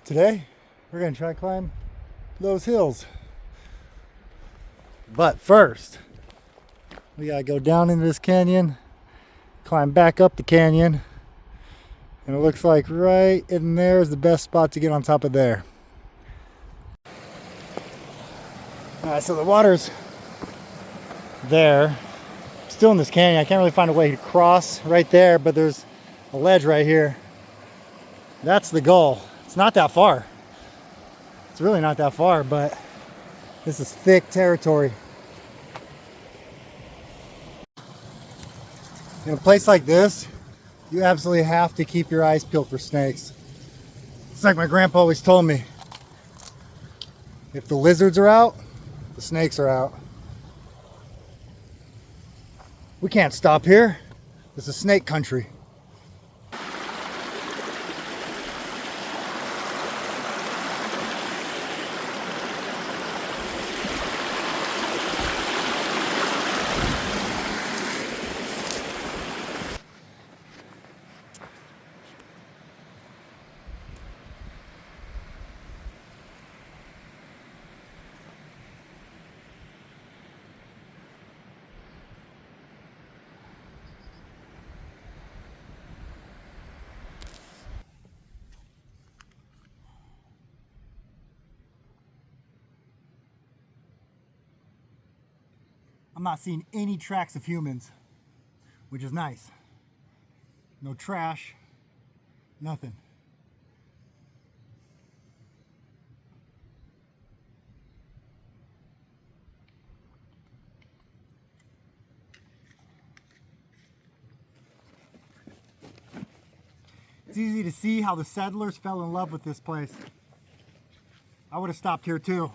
Today, we're gonna try to climb those hills. But first, we gotta go down into this canyon, climb back up the canyon, and it looks like right in there is the best spot to get on top of there. Alright, so the water's there, still in this canyon. I can't really find a way to cross right there, but there's a ledge right here. That's the goal. It's not that far. It's really not that far, but this is thick territory. In a place like this, you absolutely have to keep your eyes peeled for snakes. It's like my grandpa always told me. If the lizards are out, the snakes are out. We can't stop here. This is snake country. I'm not seeing any tracks of humans, which is nice. No trash, nothing. It's easy to see how the settlers fell in love with this place. I would have stopped here too.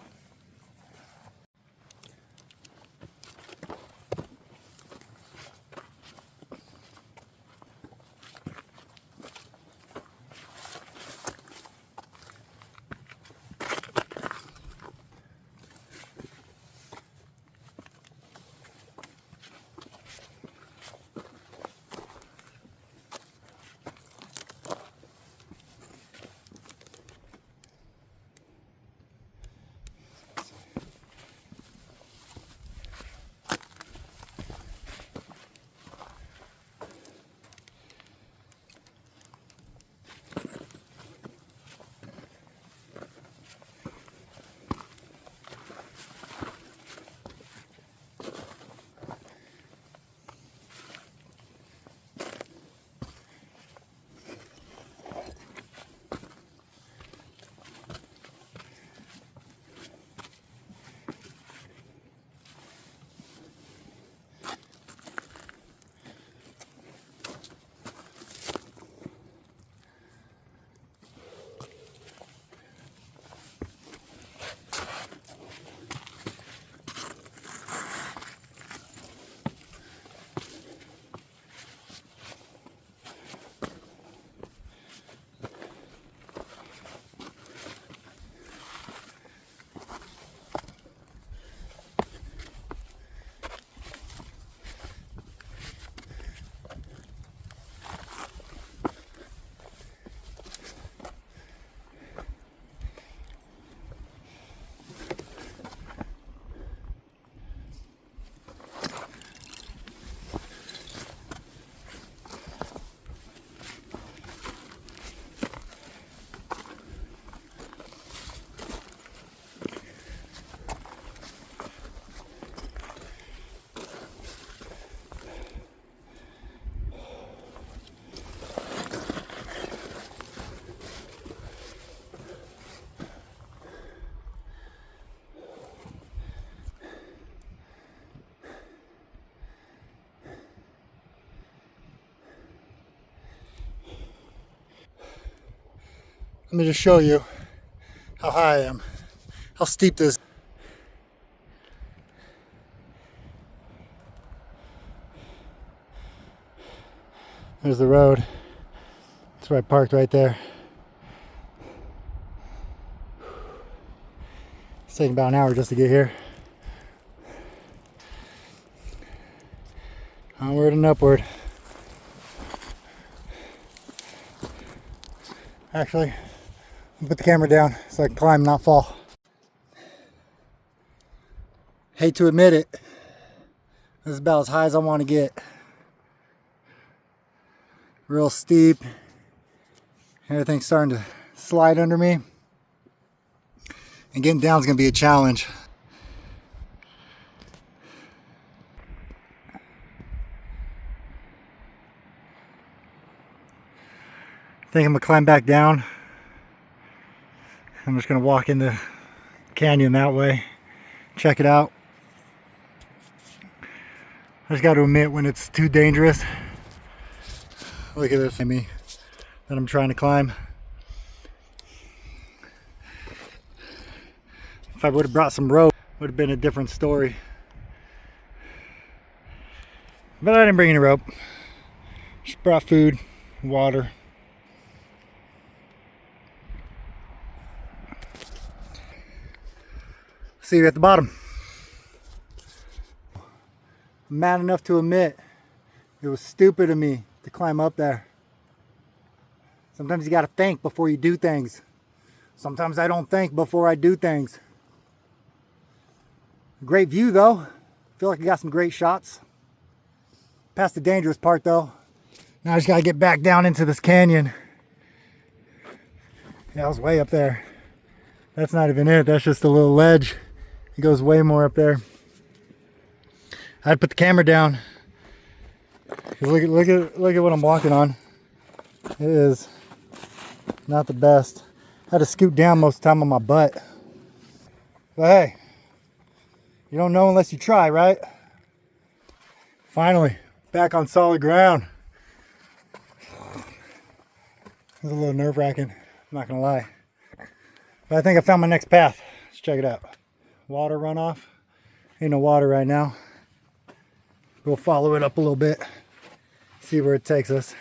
Let me just show you how high I am, how steep this is. There's the road. That's where I parked right there. It's taking about an hour just to get here. Onward and upward. Actually, Put the camera down so I can climb, not fall. Hate to admit it, this is about as high as I want to get. Real steep. Everything's starting to slide under me. And getting down is going to be a challenge. I think I'm going to climb back down. I'm just going to walk in the canyon that way. Check it out. I just got to admit when it's too dangerous. Look at this, me that I'm trying to climb. If I would have brought some rope, it would have been a different story. But I didn't bring any rope. Just brought food, water. See you at the bottom. I'm mad enough to admit it was stupid of me to climb up there. Sometimes you gotta think before you do things. Sometimes I don't think before I do things. Great view though. Feel like I got some great shots. Past the dangerous part though. Now I just gotta get back down into this canyon. Yeah, I was way up there. That's not even it. That's just a little ledge. It goes way more up there. I'd put the camera down. Look at what I'm walking on. It is not the best. I had to scoot down most of the time on my butt. But hey, you don't know unless you try, right? Finally, back on solid ground. It was a little nerve-wracking, I'm not gonna lie. But I think I found my next path. Let's check it out. Water runoff. Ain't no water right now. We'll follow it up a little bit. See where it takes us.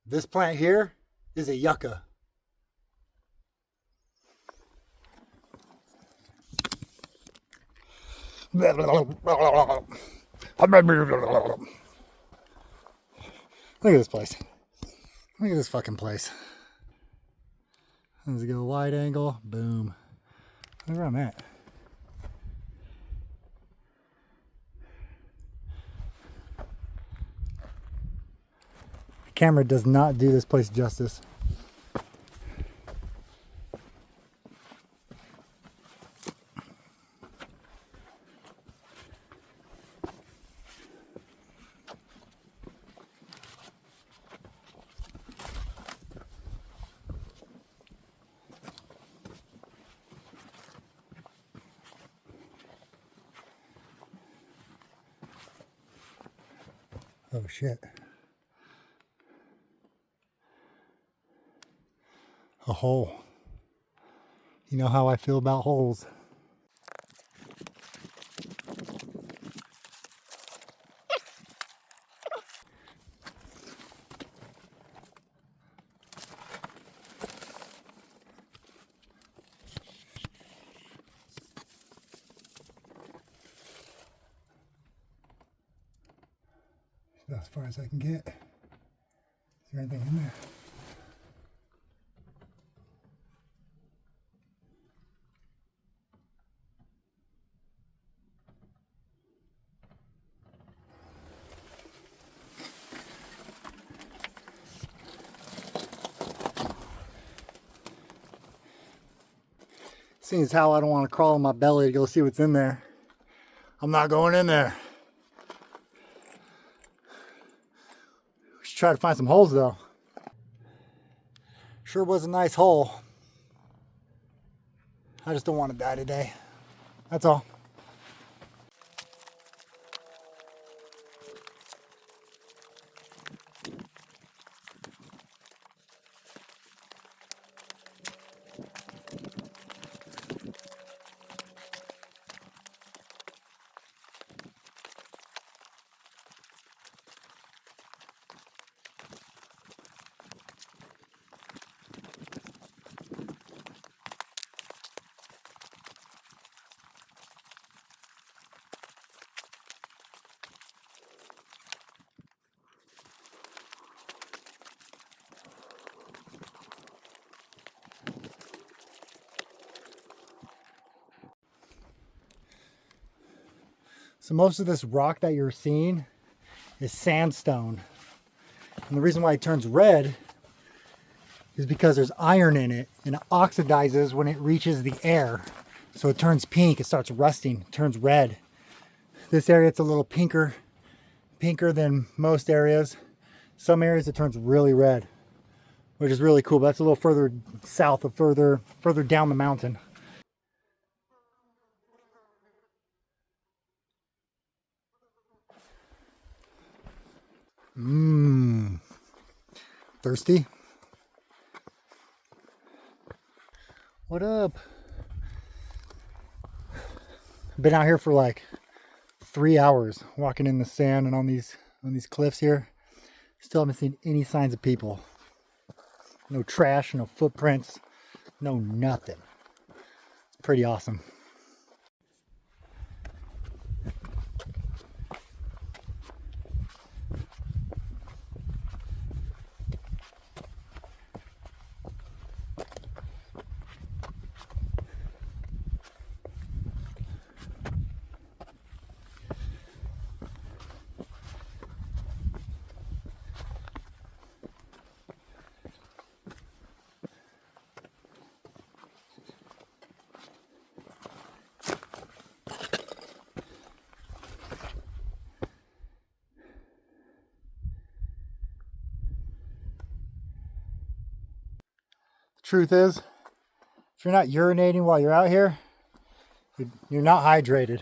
This plant here is a yucca. Look at this place. Look at this fucking place. Let's go wide angle. Boom. Look where I'm at. The camera does not do this place justice. Oh shit. A hole. You know how I feel about holes. About as far as I can get. Is there anything in there? Seeing as how I don't want to crawl on my belly to go see what's in there, I'm not going in there. We should try to find some holes though. Sure was a nice hole. I just don't want to die today. That's all. So most of this rock that you're seeing is sandstone. And the reason why it turns red is because there's iron in it and it oxidizes when it reaches the air. So it turns pink, it starts rusting, it turns red. This area, it's a little pinker than most areas. Some areas it turns really red, which is really cool. But that's a little further south, further down the mountain. Thirsty? What up? I've been out here for like 3 hours walking in the sand and on these cliffs here. Still haven't seen any signs of people. No trash, no footprints, no nothing. It's pretty awesome. Truth is, if you're not urinating while you're out here, you're not hydrated.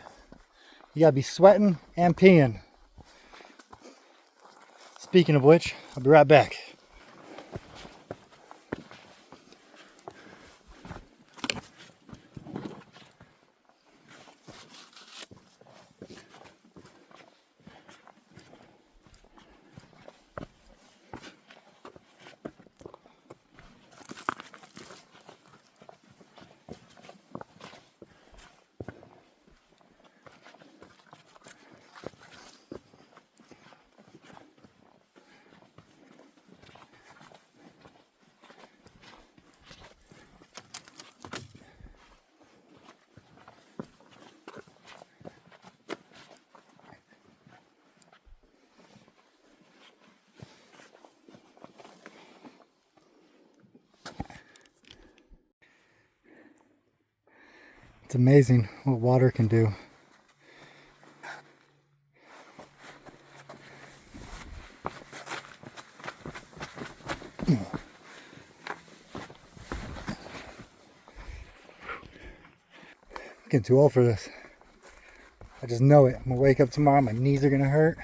You gotta be sweating and peeing. Speaking of which, I'll be right back. It's amazing what water can do. I'm getting too old for this. I just know it. I'm gonna wake up tomorrow, my knees are gonna hurt.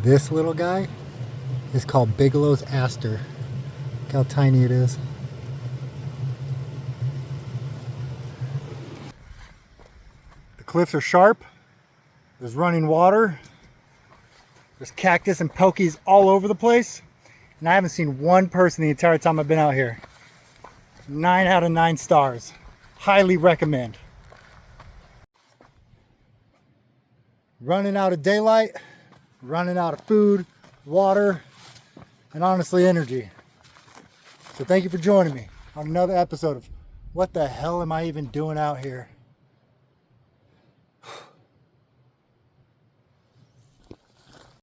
This little guy is called Bigelow's Aster. Look how tiny it is. The cliffs are sharp. There's running water. There's cactus and pokies all over the place. And I haven't seen one person the entire time I've been out here. 9 out of 9 stars. Highly recommend. Running out of daylight, running out of food, water, and honestly energy. So thank you for joining me on another episode of What the Hell Am I Even Doing Out Here?